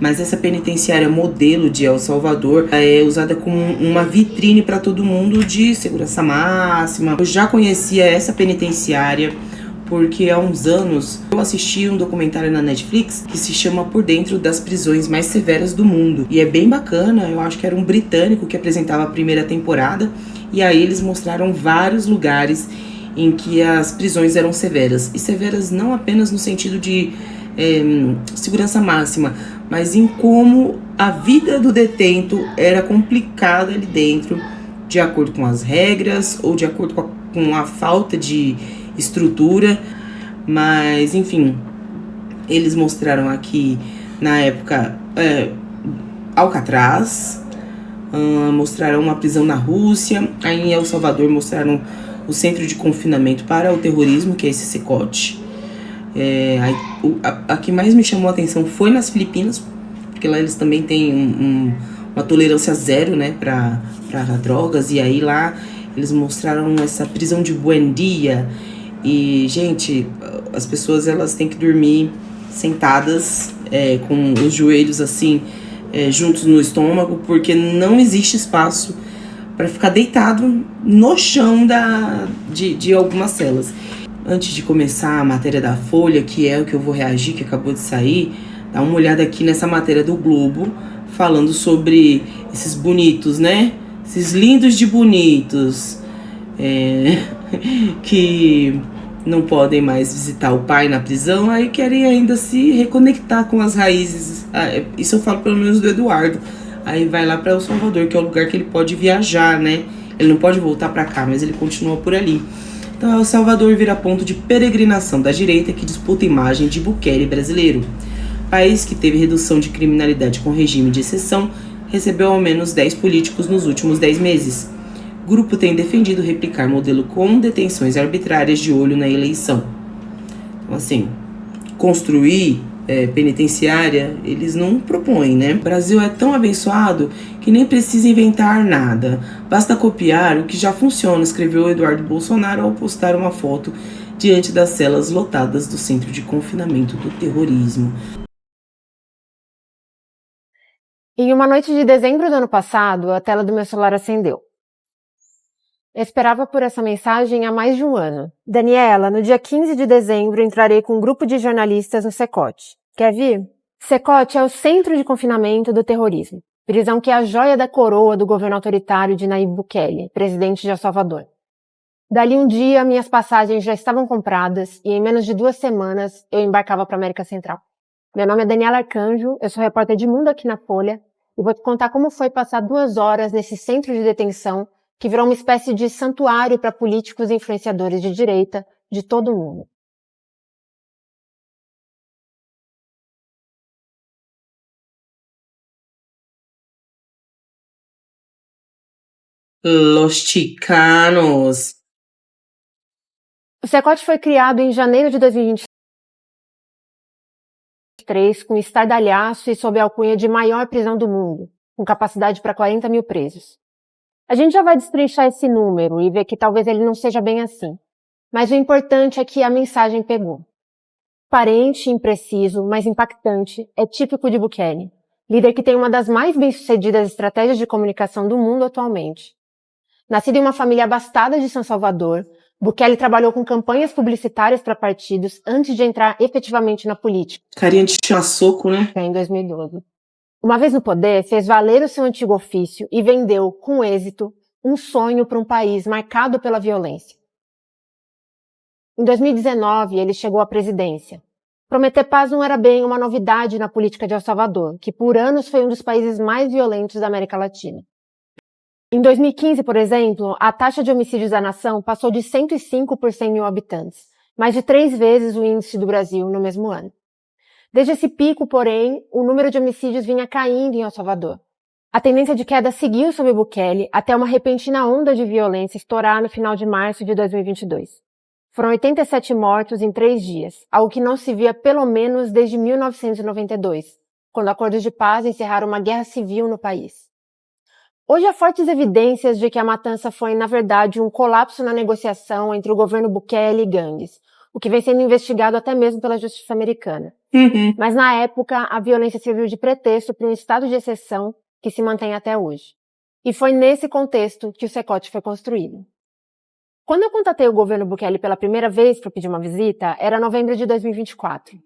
Mas essa penitenciária modelo de El Salvador é usada como uma vitrine para todo mundo de segurança máxima. Eu já conhecia essa penitenciária porque há uns anos eu assisti um documentário na Netflix que se chama Por Dentro das Prisões Mais Severas do Mundo. E é bem bacana, eu acho que era um britânico que apresentava a primeira temporada, e aí eles mostraram vários lugares em que as prisões eram severas. E severas não apenas no sentido de segurança máxima, mas em como a vida do detento era complicada ali dentro, de acordo com as regras ou de acordo com a falta de estrutura. Mas enfim, eles mostraram aqui na época Alcatraz, mostraram uma prisão na Rússia, aí em El Salvador mostraram o centro de confinamento para o terrorismo, que é esse CECOT. A que mais me chamou a atenção foi nas Filipinas, porque lá eles também têm uma tolerância zero, né, para drogas, e aí lá eles mostraram essa prisão de Buendia. E, gente, as pessoas elas têm que dormir sentadas, com os joelhos assim, juntos no estômago, porque não existe espaço para ficar deitado no chão de algumas celas. Antes de começar a matéria da Folha, que é o que eu vou reagir, que acabou de sair, dá uma olhada aqui nessa matéria do Globo, falando sobre esses bonitos, né? Esses lindos de bonitos, que não podem mais visitar o pai na prisão, aí querem ainda se reconectar com as raízes. Isso eu falo pelo menos do Eduardo. Aí vai lá para El Salvador, que é o lugar que ele pode viajar, né? Ele não pode voltar para cá, mas ele continua por ali. Então, El Salvador vira ponto de peregrinação da direita que disputa a imagem de Bukele brasileiro. País que teve redução de criminalidade com regime de exceção, recebeu ao menos 10 políticos nos últimos 10 meses. O grupo tem defendido replicar modelo com detenções arbitrárias de olho na eleição. Então, assim, construir penitenciária, eles não propõem, né? O Brasil é tão abençoado que nem precisa inventar nada. Basta copiar o que já funciona, escreveu Eduardo Bolsonaro ao postar uma foto diante das celas lotadas do Centro de Confinamento do Terrorismo. Em uma noite de dezembro do ano passado, a tela do meu celular acendeu. Eu esperava por essa mensagem há mais de um ano. Daniela, no dia 15 de dezembro entrarei com um grupo de jornalistas no CECOT. Quer vir? CECOT é o Centro de Confinamento do Terrorismo, prisão que é a joia da coroa do governo autoritário de Nayib Bukele, presidente de El Salvador. Dali um dia, minhas passagens já estavam compradas e em menos de 2 semanas eu embarcava para a América Central. Meu nome é Daniela Arcanjo, eu sou repórter de Mundo aqui na Folha e vou te contar como foi passar 2 horas nesse centro de detenção que virou uma espécie de santuário para políticos e influenciadores de direita de todo o mundo. Los Chicanos. O CECOT foi criado em janeiro de 2023 com estardalhaço e sob a alcunha de maior prisão do mundo, com capacidade para 40 mil presos. A gente já vai destrinchar esse número e ver que talvez ele não seja bem assim. Mas o importante é que a mensagem pegou. Parente, impreciso, mas impactante, é típico de Bukele, líder que tem uma das mais bem-sucedidas estratégias de comunicação do mundo atualmente. Nascido em uma família abastada de São Salvador, Bukele trabalhou com campanhas publicitárias para partidos antes de entrar efetivamente na política. Carinha de soco, né? Em 2012. Uma vez no poder, fez valer o seu antigo ofício e vendeu, com êxito, um sonho para um país marcado pela violência. Em 2019, ele chegou à presidência. Prometer paz não era bem uma novidade na política de El Salvador, que por anos foi um dos países mais violentos da América Latina. Em 2015, por exemplo, a taxa de homicídios da nação passou de 105 por 100 mil habitantes, mais de 3 vezes o índice do Brasil no mesmo ano. Desde esse pico, porém, o número de homicídios vinha caindo em El Salvador. A tendência de queda seguiu sob Bukele até uma repentina onda de violência estourar no final de março de 2022. Foram 87 mortos em 3 dias, algo que não se via pelo menos desde 1992, quando acordos de paz encerraram uma guerra civil no país. Hoje há fortes evidências de que a matança foi, na verdade, um colapso na negociação entre o governo Bukele e gangues, o que vem sendo investigado até mesmo pela justiça americana. Mas na época, a violência serviu de pretexto para um estado de exceção que se mantém até hoje. E foi nesse contexto que o Cecote foi construído. Quando eu contatei o governo Bukele pela primeira vez para pedir uma visita, era novembro de 2024.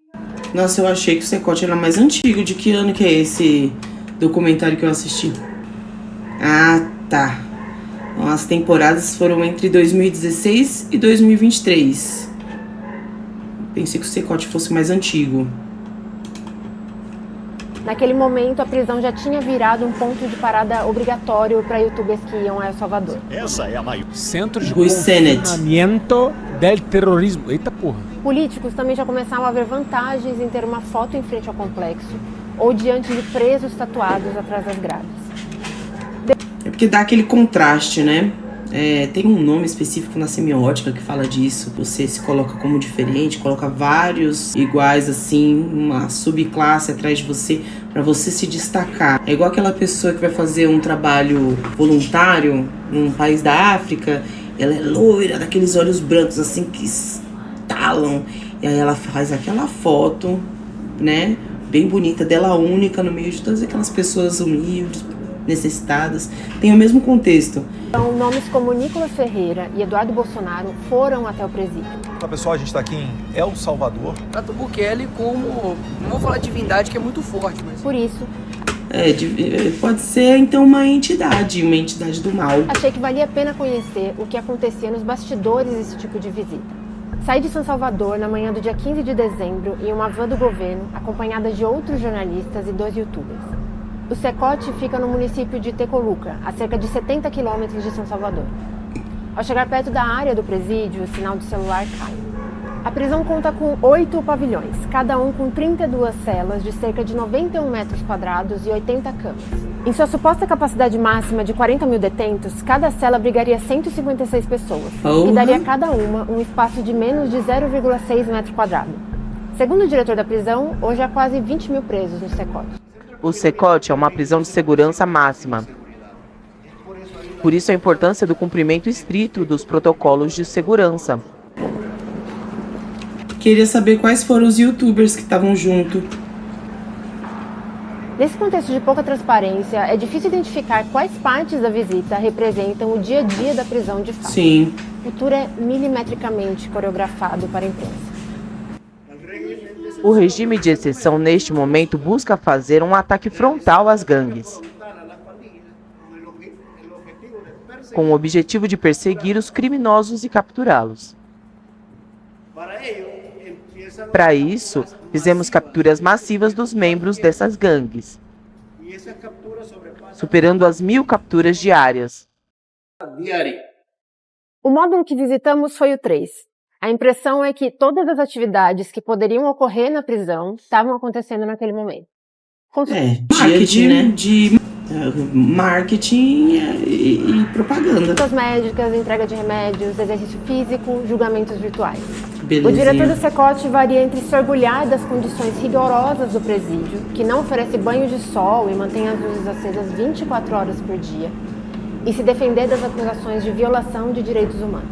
Nossa, eu achei que o Cecote era mais antigo. De que ano que é esse documentário que eu assisti? Ah, tá. As temporadas foram entre 2016 e 2023. Pensei que o Cecote fosse mais antigo. Naquele momento, a prisão já tinha virado um ponto de parada obrigatório para youtubers que iam a El Salvador. Essa é a maior. Centro de Rui Senet. confinamento del terrorismo. Eita porra. Políticos também já começavam a ver vantagens em ter uma foto em frente ao complexo ou diante de presos tatuados atrás das grades. É porque dá aquele contraste, né? Tem um nome específico na semiótica que fala disso. Você se coloca como diferente, coloca vários iguais, assim, uma subclasse atrás de você, pra você se destacar. É igual aquela pessoa que vai fazer um trabalho voluntário num país da África. Ela é loira, daqueles olhos brancos, assim, que estalam. E aí ela faz aquela foto, né? Bem bonita, dela única, no meio de todas aquelas pessoas humildes, necessitadas. Tem o mesmo contexto. Então, nomes como Nicolas Ferreira e Eduardo Bolsonaro foram até o presídio. Olá pessoal, a gente está aqui em El Salvador. Trata o Bukele como, não vou falar divindade que é muito forte, mas... Por isso, pode ser então uma entidade do mal. achei que valia a pena conhecer o que acontecia nos bastidores desse tipo de visita. Saí de São Salvador na manhã do dia 15 de dezembro em uma van do governo, acompanhada de outros jornalistas e 2 youtubers. O Cecote fica no município de Tecoluca, a cerca de 70 quilômetros de São Salvador. Ao chegar perto da área do presídio, o sinal do celular cai. A prisão conta com 8 pavilhões, cada um com 32 celas de cerca de 91 metros quadrados e 80 camas. Em sua suposta capacidade máxima de 40 mil detentos, cada cela abrigaria 156 pessoas e daria a cada uma um espaço de menos de 0,6 metro quadrado. Segundo o diretor da prisão, hoje há quase 20 mil presos no Cecote. O Cecote é uma prisão de segurança máxima. Por isso a importância do cumprimento estrito dos protocolos de segurança. Queria saber quais foram os youtubers que estavam junto. Nesse contexto de pouca transparência, é difícil identificar quais partes da visita representam o dia a dia da prisão de fato. Sim. O tour é milimetricamente coreografado para a imprensa. O regime de exceção neste momento busca fazer um ataque frontal às gangues, com o objetivo de perseguir os criminosos e capturá-los. Para isso, fizemos capturas massivas dos membros dessas gangues, superando as 1000 capturas diárias. O módulo que visitamos foi o 3. A impressão é que todas as atividades que poderiam ocorrer na prisão estavam acontecendo naquele momento. Marketing, né? De marketing e propaganda. Consultas médicas, entrega de remédios, exercício físico, julgamentos virtuais. Belezinha. O diretor do Cecote varia entre se orgulhar das condições rigorosas do presídio, que não oferece banho de sol e mantém as luzes acesas 24 horas por dia, e se defender das acusações de violação de direitos humanos.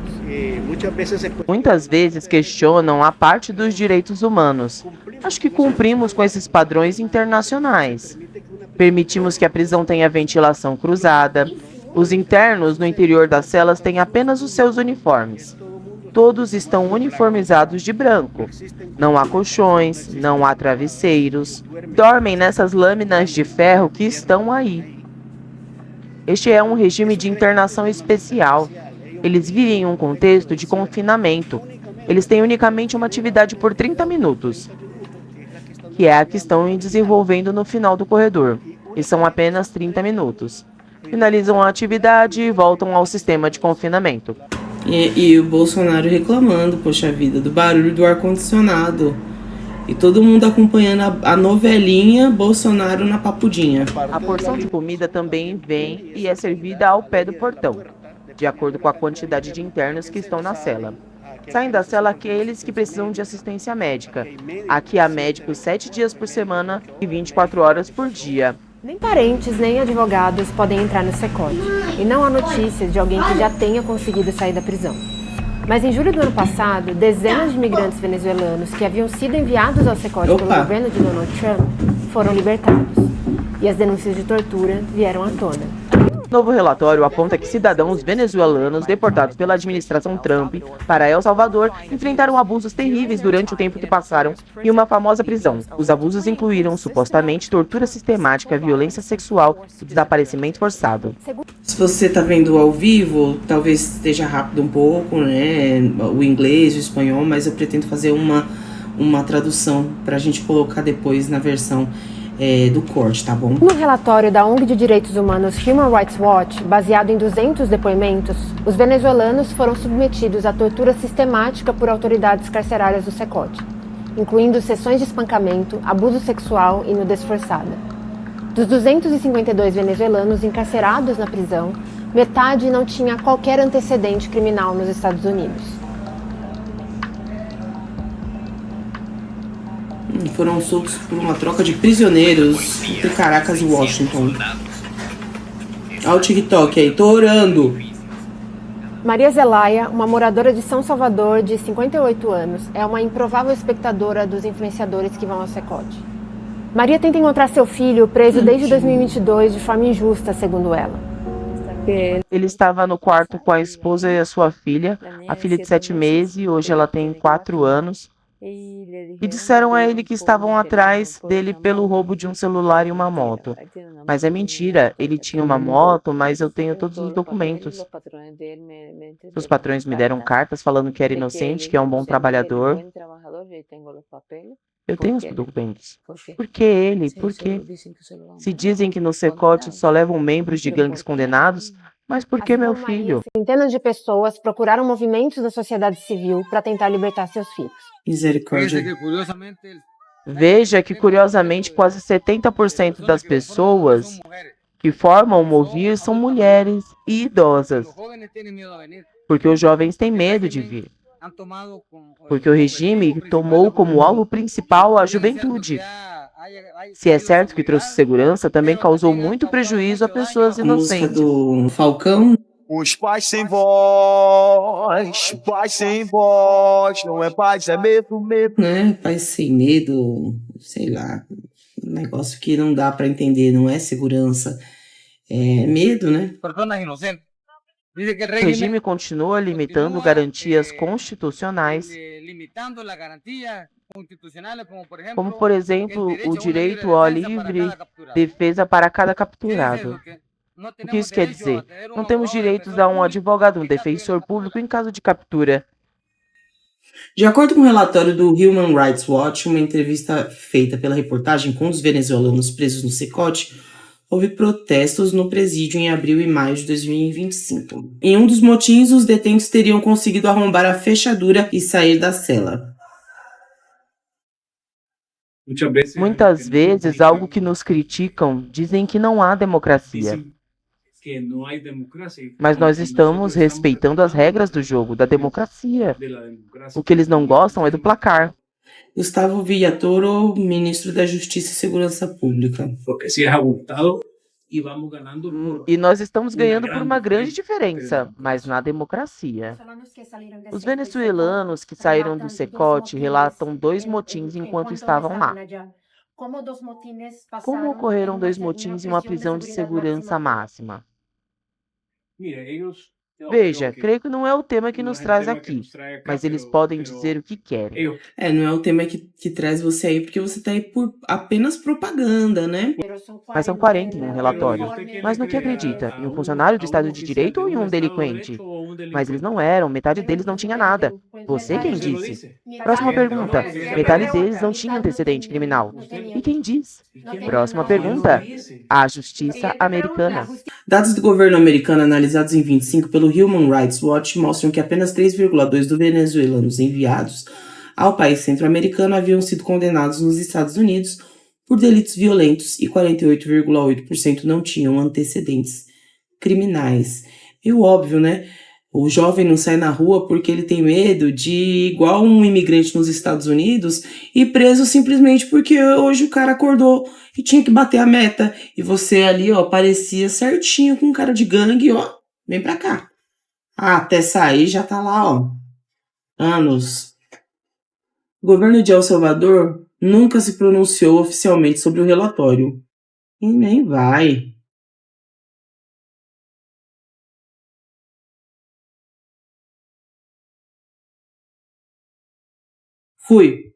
Muitas vezes questionam a parte dos direitos humanos. Acho que cumprimos com esses padrões internacionais. Permitimos que a prisão tenha ventilação cruzada. Os internos no interior das celas têm apenas os seus uniformes. Todos estão uniformizados de branco. Não há colchões, não há travesseiros. Dormem nessas lâminas de ferro que estão aí. Este é um regime de internação especial. Eles vivem em um contexto de confinamento. Eles têm unicamente uma atividade por 30 minutos, que é a que estão desenvolvendo no final do corredor. E são apenas 30 minutos. Finalizam a atividade e voltam ao sistema de confinamento. E o Bolsonaro reclamando, poxa vida, do barulho do ar-condicionado. E todo mundo acompanhando a novelinha Bolsonaro na papudinha. A porção de comida também vem e é servida ao pé do portão, de acordo com a quantidade de internos que estão na cela. Saem da cela aqueles que precisam de assistência médica. Aqui há médicos 7 dias por semana e 24 horas por dia. Nem parentes, nem advogados podem entrar no Cecote. E não há notícias de alguém que já tenha conseguido sair da prisão. Mas em julho do ano passado, dezenas de imigrantes venezuelanos que haviam sido enviados ao Secote pelo governo de Donald Trump foram libertados. E as denúncias de tortura vieram à tona. Novo relatório aponta que cidadãos venezuelanos deportados pela administração Trump para El Salvador enfrentaram abusos terríveis durante o tempo que passaram em uma famosa prisão. Os abusos incluíram, supostamente, tortura sistemática, violência sexual e desaparecimento forçado. Se você tá vendo ao vivo, talvez esteja rápido um pouco, né? O inglês, o espanhol, mas eu pretendo fazer uma tradução pra gente colocar depois na versão do corte, tá bom? No relatório da ONG de Direitos Humanos Human Rights Watch, baseado em 200 depoimentos, os venezuelanos foram submetidos à tortura sistemática por autoridades carcerárias do Secote, incluindo sessões de espancamento, abuso sexual e nudez forçada. Dos 252 venezuelanos encarcerados na prisão, metade não tinha qualquer antecedente criminal nos Estados Unidos. Foram soltos por uma troca de prisioneiros entre Caracas e Washington. Olha o TikTok aí, tô orando. Maria Zelaya, uma moradora de São Salvador de 58 anos, é uma improvável espectadora dos influenciadores que vão ao Secote. Maria tenta encontrar seu filho preso desde 2022 de forma injusta, segundo ela. Ele estava no quarto com a esposa e a sua filha, a filha de 7 meses, e hoje ela tem 4 anos. E disseram a ele que estavam atrás dele pelo roubo de um celular e uma moto. Mas é mentira, ele tinha uma moto, mas eu tenho todos os documentos. Os patrões me deram cartas falando que era inocente, que é um bom trabalhador. Eu tenho os documentos. Por que ele? Por quê? Se dizem que no Secote só levam membros de gangues condenados, mas por que meu filho? Centenas de pessoas procuraram movimentos da sociedade civil para tentar libertar seus filhos. Misericórdia. Veja que, curiosamente, quase 70% das pessoas que formam o Movir são mulheres e idosas. Porque os jovens têm medo de vir. Porque o regime tomou como alvo principal a juventude. Se é certo que trouxe segurança, também causou muito prejuízo a pessoas inocentes. Música do Falcão. Os pais sem voz, não é paz, é medo. Né? Paz sem medo, sei lá. Um negócio que não dá pra entender, não é segurança. É medo, né? O regime continua limitando garantias constitucionais, como, por exemplo, o direito à livre defesa para cada capturado. O que isso quer dizer? Não temos direitos a um advogado, um defensor público em caso de captura. De acordo com o relatório do Human Rights Watch, uma entrevista feita pela reportagem com os venezuelanos presos no Secote, houve protestos no presídio em abril e maio de 2025. Em um dos motins, os detentos teriam conseguido arrombar a fechadura e sair da cela. Muitas vezes, algo que nos criticam, dizem que não há democracia. Mas nós estamos respeitando as regras do jogo, da democracia. O que eles não gostam é do placar. Gustavo Villatoro, ministro da Justiça e Segurança Pública. E nós estamos ganhando por uma grande diferença, mas na democracia. Os venezuelanos que saíram do Secote relatam 2 motins enquanto estavam lá. Como ocorreram 2 motins em uma prisão de segurança máxima? Veja, creio que não é o tema que nos traz aqui, mas eles podem dizer o que querem. Não é o tema que traz você aí, porque você tá aí por apenas propaganda, né? Mas são 40 em um relatório. Mas no que acredita? Em um funcionário do Estado de Direito ou em um delinquente? Mas eles não eram, metade deles não tinha nada. Você quem disse? Próxima pergunta. Metade deles não tinha antecedente criminal. E quem diz? Próxima pergunta. A justiça americana. Dados do governo americano analisados em 25 pelo Human Rights Watch mostram que apenas 3,2% dos venezuelanos enviados ao país centro-americano haviam sido condenados nos Estados Unidos por delitos violentos e 48,8% não tinham antecedentes criminais. É óbvio, né? O jovem não sai na rua porque ele tem medo de, igual um imigrante nos Estados Unidos, ir preso simplesmente porque hoje o cara acordou e tinha que bater a meta. E você ali, ó, parecia certinho com um cara de gangue, ó, vem pra cá. Até sair já tá lá, ó, anos. O governo de El Salvador nunca se pronunciou oficialmente sobre o relatório. E nem vai. Fui.